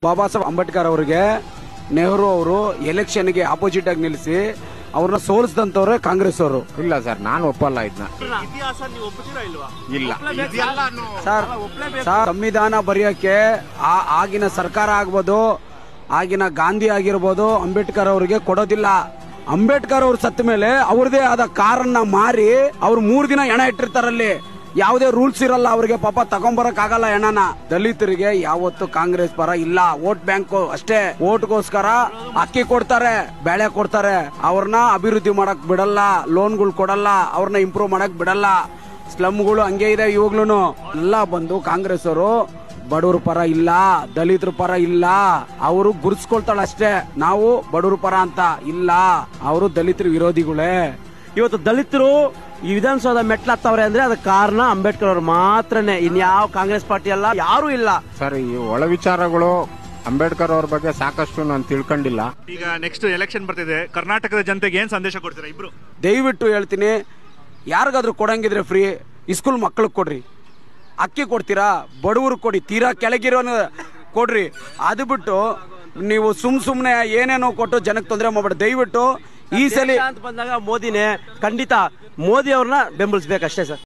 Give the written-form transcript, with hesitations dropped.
ಬಾಬಾ ಸಾಹೇಬ್ ಅಂಬೇಡ್ಕರ್ ಅವರಿಗೆ ನೆಹರು ಅವರು ಎಲೆಕ್ಷನ್ಗೆ ಆಪೋಸಿಟ್ ಆಗಿ ನಿಲ್ಲಿಸಿ ಅವ್ರನ್ನ ಸೋಲಿಸಿದಂತವ್ರೆ ಕಾಂಗ್ರೆಸ್ ಅವರು. ಇಲ್ಲ ಸರ್, ನಾನು ಒಪ್ಪಲ್ಲ ಇದನ್ನ. ಇಲ್ಲ ಸರ್, ಸಂವಿಧಾನ ಬರೆಯಕ್ಕೆ ಆಗಿನ ಸರ್ಕಾರ ಆಗ್ಬೋದು, ಆಗಿನ ಗಾಂಧಿ ಆಗಿರ್ಬೋದು, ಅಂಬೇಡ್ಕರ್ ಅವರಿಗೆ ಕೊಡೋದಿಲ್ಲ. ಅಂಬೇಡ್ಕರ್ ಅವ್ರು ಸತ್ತ ಮೇಲೆ ಅವ್ರದೇ ಆದ ಕಾರನ್ನ ಮಾರಿ ಅವ್ರು 3 ದಿನ ಹೆಣ ಇಟ್ಟಿರ್ತಾರಲ್ಲಿ. ಯಾವುದೇ ರೂಲ್ಸ್ ಇರಲ್ಲ ಅವ್ರಿಗೆ, ಪಾಪ ತಗೊಂಬರಕ್ ಆಗಲ್ಲ ಹೆಣನ. ದಲಿತರಿಗೆ ಯಾವತ್ತು ಕಾಂಗ್ರೆಸ್ ಪರ ಇಲ್ಲ. ವೋಟ್ ಬ್ಯಾಂಕ್ ಅಷ್ಟೇ, ವೋಟ್ಗೋಸ್ಕರ ಅಕ್ಕಿ ಕೊಡ್ತಾರೆ, ಬೇಳೆ ಕೊಡ್ತಾರೆ, ಅವ್ರನ್ನ ಅಭಿವೃದ್ಧಿ ಮಾಡಕ್ ಬಿಡಲ್ಲ, ಲೋನ್ಗಳು ಕೊಡಲ್ಲ, ಅವ್ರನ್ನ ಇಂಪ್ರೂವ್ ಮಾಡಕ್ ಬಿಡಲ್ಲ. ಸ್ಲಮ್ಗಳು ಹಂಗೆ ಇದೆ ಇವಾಗ್ಲೂ. ಎಲ್ಲ ಬಂದು ಕಾಂಗ್ರೆಸ್ ಅವರು ಬಡವ್ರ ಪರ ಇಲ್ಲ, ದಲಿತರ ಪರ ಇಲ್ಲ, ಅವರು ಗುರ್ಸ್ಕೊಳ್ತಾಳ ಅಷ್ಟೇ. ನಾವು ಬಡವ್ರ ಪರ ಅಂತ ಇಲ್ಲ, ಅವರು ದಲಿತರ ವಿರೋಧಿಗಳೇ. ಇವತ್ತು ದಲಿತರು ಈ ವಿಧಾನಸೌಧ ಮೆಟ್ಲಾಗ್ತಾವ್ರೆ ಅಂದ್ರೆ ಅದಕ್ಕೆ ಕಾರಣ ಅಂಬೇಡ್ಕರ್ ಅವರು ಮಾತ್ರನೇ, ಇನ್ಯಾವ ಕಾಂಗ್ರೆಸ್ ಪಾರ್ಟಿ ಅಲ್ಲ, ಯಾರು ಇಲ್ಲ. ಸರ್, ಈ ಒಳ ವಿಚಾರಗಳು ಅಂಬೇಡ್ಕರ್ ಅವ್ರ ಬಗ್ಗೆ ಸಾಕಷ್ಟು ನಾನು ತಿಳ್ಕೊಂಡಿಲ್ಲ. ಈಗ ನೆಕ್ಸ್ಟ್ ಎಲೆಕ್ಷನ್ ಬರ್ತಿದೆ, ಕರ್ನಾಟಕದ ಜನತೆಗೆ ಏನ್ ಸಂದೇಶ ಕೊಡ್ತೀರಾ ಇಬ್ರು? ದಯವಿಟ್ಟು ಹೇಳ್ತೀನಿ, ಯಾರಿಗಾದ್ರೂ ಕೊಡಂಗಿದ್ರೆ ಫ್ರೀ ಸ್ಕೂಲ್ ಮಕ್ಕಳಿಗೆ ಕೊಡ್ರಿ. ಅಕ್ಕಿ ಕೊಡ್ತೀರಾ, ಬಡವರು ಕೊಡಿ, ತೀರಾ ಕೆಳಗಿರೋ ಕೊಡ್ರಿ. ಅದು ಬಿಟ್ಟು ನೀವು ಸುಮ್ನೆ ಏನೇನೋ ಕೊಟ್ಟು ಜನಕ್ಕೆ ತೊಂದರೆ ಮಾಡ್ಬೇಡಿ. ದಯವಿಟ್ಟು ಈ ಸಲ ಅಂತ ಬಂದಾಗ ಮೋದಿನೇ, ಖಂಡಿತ ಮೋದಿ ಅವ್ರನ್ನ ಬೆಂಬಲಿಸಬೇಕಷ್ಟೇ ಸರ್.